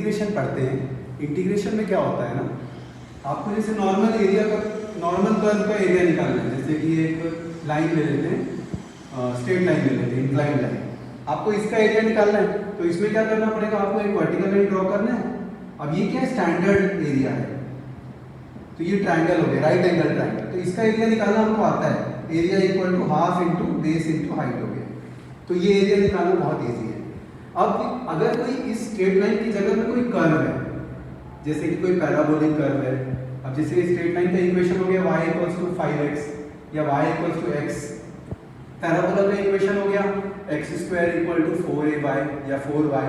Integration पढ़ते हैं, integration में क्या होता है ना, आपको जैसे नॉर्मल एरिया का, नॉर्मल कर्व का एरिया निकालना है। जैसे कि एक लाइन ले लेते हैं, स्ट्रेट लाइन ले लेते हैं, इंक्लाइन लाइन, आपको इसका एरिया निकालना है। तो इसमें क्या करना पड़ेगा, आपको एक वर्टिकल लाइन ड्रॉ करना है। अब ये क्या है, स्टैंडर्ड एरिया है, तो ये ट्राइंगल हो गया, राइट एंगल ट्राइंगल। तो इसका एरिया निकालना हमको आता है, area equal to half into base into height हो गया। तो ये एरिया निकालना बहुत ईजी है। अब अगर कोई इस स्ट्रेट लाइन की जगह में कोई कर्व है, जैसे कि कोई पैराबोलिक कर्व है, अब जैसे स्ट्रेट लाइन का इक्वेशन हो गया y इक्वल्स टू 5x या y equals to x, parabola का इक्वेशन हो गया x square equal to 4ay या 4y।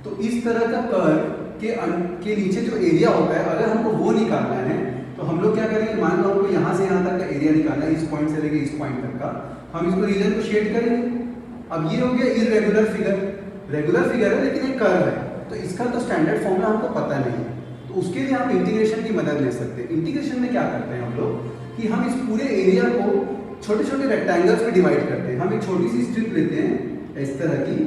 तो इस तरह का कर्व के नीचे जो एरिया होता है, अगर हमको वो निकालना है तो हम लोग क्या करेंगे, मान लो हमको यहाँ से यहाँ तक का एरिया निकालना है, इस पॉइंट से लेके इस पॉइंट तक का, हम इसको रीजन को शेड करेंगे। अब ये हो गया इररेगुलर फिगर, रेगुलर फिगर है लेकिन एक कर्व है, तो इसका तो स्टैंडर्ड फॉर्मूला हमको पता नहीं है। तो उसके लिए आप इंटीग्रेशन की मदद ले सकते हैं। इंटीग्रेशन में क्या करते हैं हम लोग कि हम इस पूरे एरिया को छोटे छोटे रेक्टेंगल्स में डिवाइड करते हैं। हम एक छोटी सी स्ट्रिप लेते हैं इस तरह की।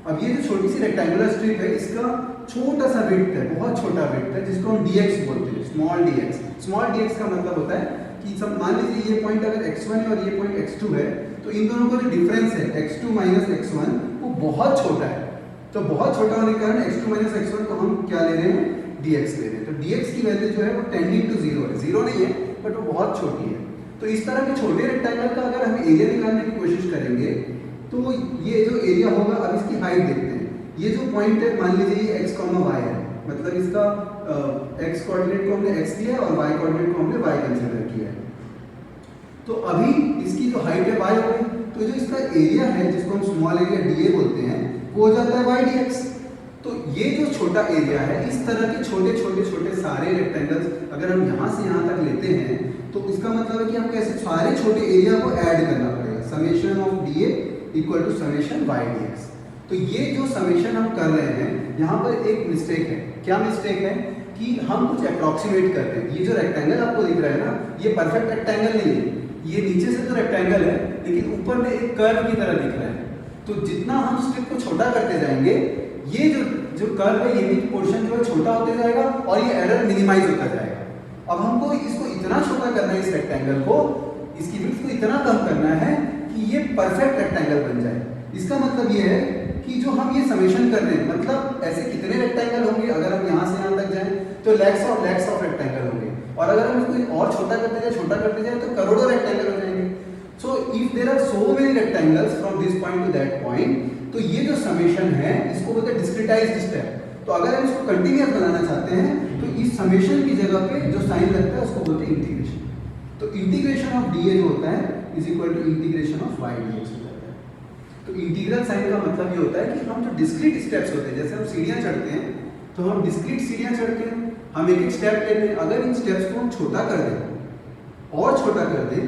अब ये जो छोटी सी रेक्टेंगुलर स्ट्रिप है, इसका छोटा सा विड्थ है, बहुत छोटा विड्थ है, जिसको हम dx बोलते हैं, स्मॉल dx। स्मॉल dx का मतलब होता है कि सब मान लीजिए ये पॉइंट अगर x1 है और ये पॉइंट x2 है, तो इन दोनों का जो डिफरेंस है x2 माइनस x1 वो बहुत छोटा है। तो बहुत छोटा होने के कारण x2 माइनस x1 को हम क्या ले रहे हैं, dx ले रहे हैं। तो dx की वैल्यू जो है वो टेंडिंग टू 0 है, 0 नहीं है बट वो बहुत छोटी है। तो इस तरह के छोटे रेक्टेंगल का अगर हम एरिया निकालने की कोशिश करेंगे तो ये जो एरिया होगा, अब इसकी हाइट देखते हैं। ये जो पॉइंट है, मान लीजिए ये x, y है, मतलब इसका x कोऑर्डिनेट को हमने x लिया और y कोऑर्डिनेट को हमने y कंसीडर किया है। तो अभी इसकी जो हाइट है y हो गई, तो जो इसका एरिया है जिसको हम स्मॉल एरिया dA बोलते हैं, वो हो जाता है y dx। तो ये जो छोटा एरिया है, इस तरह के छोटे छोटे छोटे सारे रेक्टेंगल्स अगर हम यहाँ से यहाँ तक लेते हैं, तो इसका मतलब है कि हमको ऐसे सारे छोटे एरिया को ऐड करना पड़ेगा। Summation of dA equal to summation y dx। तो ये जो समेशन हम कर रहे हैं, यहाँ पर एक मिस्टेक है। क्या मिस्टेक है कि हम कुछ अप्रॉक्सीमेट करते हैं। ये जो रेक्टेंगल आपको दिख रहा है ना, ये परफेक्ट रेक्टेंगल नहीं है। ये नीचे से तो रेक्टेंगल है लेकिन ऊपर में एक कर्व की तरह दिख रहा है। तो जितना हम स्ट्रिप को छोटा करते जाएंगे, ये जो कर्व है, ये भी पोर्शन जो है छोटा होते जाएगा और ये एरर मिनिमाइज होता जाएगा। अब हमको इसको इतना छोटा करना है, इस रेक्टेंगल को, इसकी विड्थ को इतना कम करना है कि ये परफेक्ट रेक्टेंगल बन जाए। इसका मतलब ये है कि जो हम ये समेशन कर रहे हैं, मतलब ऐसे कितने रेक्टेंगल होंगे, अगर हम यहाँ से यहाँ तक जाएं तो लैक्स ऑफ रेक्टेंगल होंगे, और अगर हम इसको और छोटा करते जाए तो करोड़ों रेक्टेंगल हो जाएंगे। So if there are so many rectangles from this point to that point, तो ये जो समेशन है इसको बोलते हैं डिस्क्रिटाइज्ड स्टेप। तो अगर हम इसको कंटिन्यूअस बनाना चाहते हैं तो इस समेशन की जगह पे जो साइन लगता है उसको बोलते हैं इंटीग्रेशन। तो इंटीग्रेशन ऑफ dA जो होता है is equal to integration of y dx हो जाता है। तो इंटीग्रल साइन का मतलब ये होता है कि हम जो डिस्क्रीट स्टेप्स होते हैं, जैसे हम सीढ़ियां चढ़ते हैं तो हम डिस्क्रीट सीढ़ियां चढ़ते हैं, हम एक एक स्टेप लेते हैं। अगर इन स्टेप्स को हम छोटा कर दें और छोटा कर दें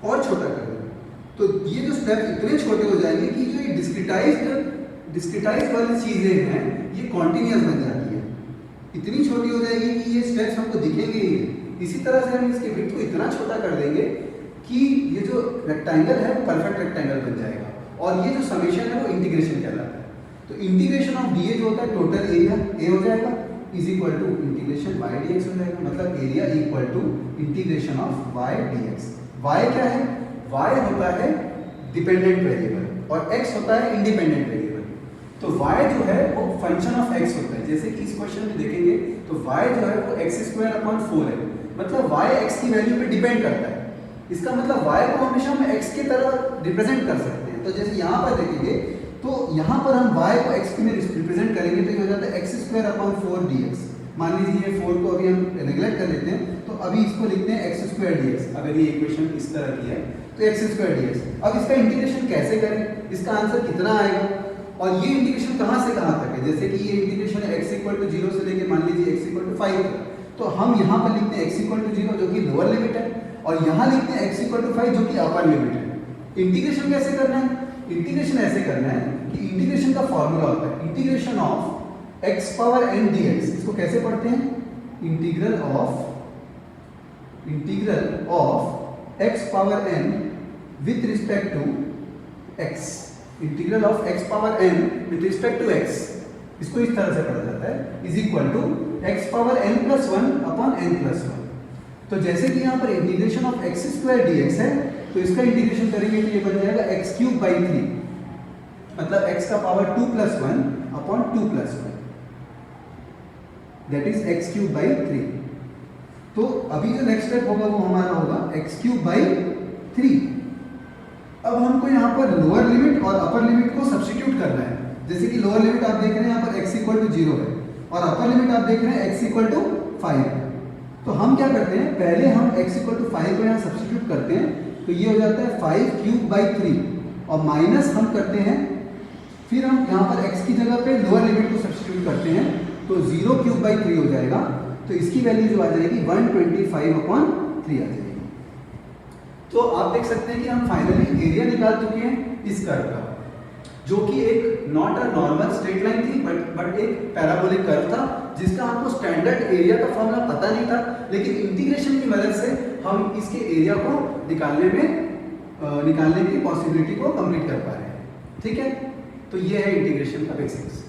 और छोटा कर दें, तो ये जो स्टेप इतने छोटे हो जाएंगे कि जो ये डिस्क्रिटाइज वाली चीजें हैं ये कॉन्टिन्यूअस बन जाती है, इतनी छोटी हो जाएगी कि ये स्टेप्स हमको दिखेंगे ही नहीं। इसी तरह से हम इसके विड्थ को इतना छोटा कर देंगे कि ये जो रेक्टेंगल है परफेक्ट रेक्टेंगल बन जाएगा, और ये जो समेशन है वो इंटीग्रेशन कहलाता है। तो इंटीग्रेशन ऑफ dA जो होता है टोटल एरिया A हो जाएगा is equal to integration y dx हो जाएगा, मतलब area equal to integration of y dx। y क्या है, y होता है डिपेंडेंट वेरिएबल और x होता है इंडिपेंडेंट वेरिएबल। तो y जो है वो फंक्शन ऑफ x होता है। जैसे कि इस क्वेश्चन में देखेंगे तो y जो है वो x² है, मतलब y x की वैल्यू पे डिपेंड करता है। इसका मतलब y को हमेशा हम x की तरह रिप्रेजेंट कर सकते हैं। तो जैसे यहाँ पर देखेंगे तो यहाँ पर हम y को x में रिप्रेजेंट करेंगे तो ये हो जाता है x² dx। मान लीजिए ये 4 को अभी हम नेगलेक्ट कर लेते हैं, तो अभी इसको लिखते हैं x² dx। अगर ये इक्वेशन इस तरह की है तो x² dx। अब इसका इंटीग्रेशन कैसे करें, इसका आंसर कितना आएगा, और ये इंटीग्रेशन कहाँ से कहाँ तक है। जैसे कि ये इंटीग्रेशन है x = 0 से लेके मान लीजिए x = 5 तक, तो हम यहाँ पर लिखते हैं x = 0 जो कि लोअर लिमिट है, और यहाँ लिखते हैं x = 5 जो कि अपर लिमिट है। इंटीग्रेशन कैसे करना है, इंटीग्रेशन ऐसे करना है कि इंटीग्रेशन का फॉर्मूला होता है इंटीग्रेशन ऑफ x⁻n dx। इसको कैसे पढ़ते हैं, integral of x⁻n with respect to x। Integral of x⁻n with respect to x। इसको इस तरह से पढ़ा जाता है, is equal to x power n plus 1 upon n plus 1। तो जैसे कि यहाँ पर integration of x square dx है, तो इसका इंटीग्रेशन करेंगे तो ये बन जाएगा एक्स क्यूब बाई 3, मतलब x का power 2 plus 1 upon 2 plus 1, that is x cube by 3। तो अभी जो नेक्स्ट स्टेप होगा वो हमारा होगा एक्स क्यूब बाई 3। अब हमको यहाँ पर लोअर लिमिट और अपर लिमिट को सब्स्टिट्यूट करना है। जैसे कि लोअर लिमिट आप देख रहे हैं यहाँ पर x इक्वल टू 0 है और अपर लिमिट आप देख रहे हैं x इक्वल टू 5 है। तो हम क्या करते हैं, पहले हम x इक्वल टू 5 को यहाँ सब्स्टिट्यूट करते हैं, तो ये हो जाता है 5 क्यूब बाई 3 और माइनस हम करते हैं, फिर हम यहाँ पर x की जगह पे लोअर लिमिट को सब्स्टिट्यूट करते हैं, तो 0 क्यूब बाई 3 हो जाएगा। तो इसकी वैल्यू जो आ जाएगी 125 अपॉन 3 आ जाएगी। तो आप देख सकते हैं कि हम फाइनली एरिया निकाल चुके हैं इस कर्व का, जो कि एक not a normal straight line थी बट एक पैराबोलिक कर्व था, जिसका हमको स्टैंडर्ड एरिया का फॉर्मूला पता नहीं था, लेकिन इंटीग्रेशन की मदद से हम इसके एरिया को निकालने की पॉसिबिलिटी को कंप्लीट कर पा रहे हैं। ठीक है, तो ये है इंटीग्रेशन का बेसिक्स।